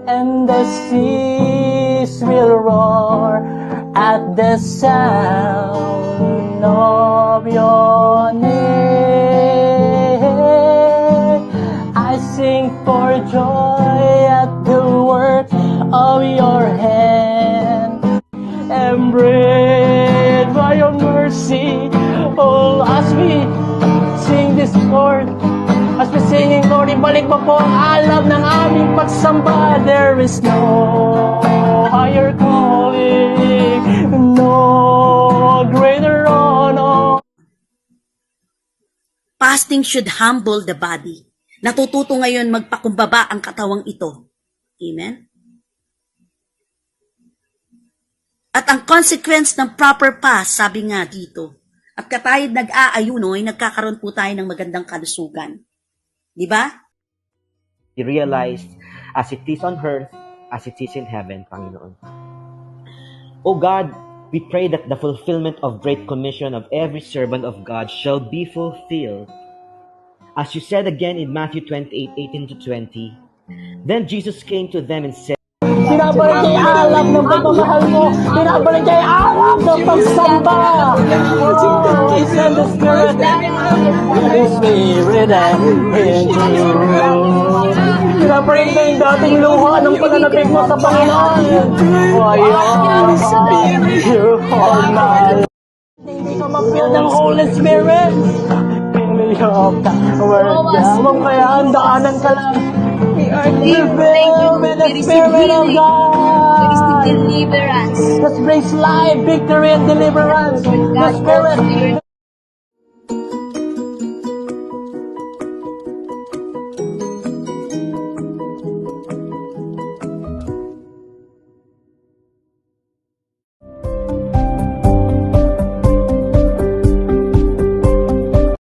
and the seas will roar at the sound of your name. I sing for joy at the work of your hand, and breathe by your mercy. Oh, as we sing this, Lord, as we singing, Lord, ibalik mo po ang alab ng aming pagsamba. There is no higher calling, no greater honor. Fasting should humble the body. Natututo ngayon magpakumbaba ang katawang ito. Amen? At ang consequence ng proper fast, sabi nga dito, at katayid nag-aayuno ay nagkakaroon po tayo ng magandang kalusugan. Di ba? He realized, as it is on earth, as it is in heaven, Panginoon. O God, we pray that the fulfillment of Great Commission of every servant of God shall be fulfilled. As you said again in Matthew 28:18-20, then Jesus came to them and said, Pinabalik kay alab ng pagmamahal mo. Pinabalik kay alab ng pagsamba. Oh, I send the Spirit. The Spirit and into you. Pinabalik na yung dating luha ng pananabig mo sa Panginoon. You hold my life. Hindi ka ma-feel ng Holy Spirit. Fill me up. Mong kaya ang daanan ka lang. We are filled with the Spirit of God. We receive deliverance. That brings life, victory, and deliverance. The Spirit.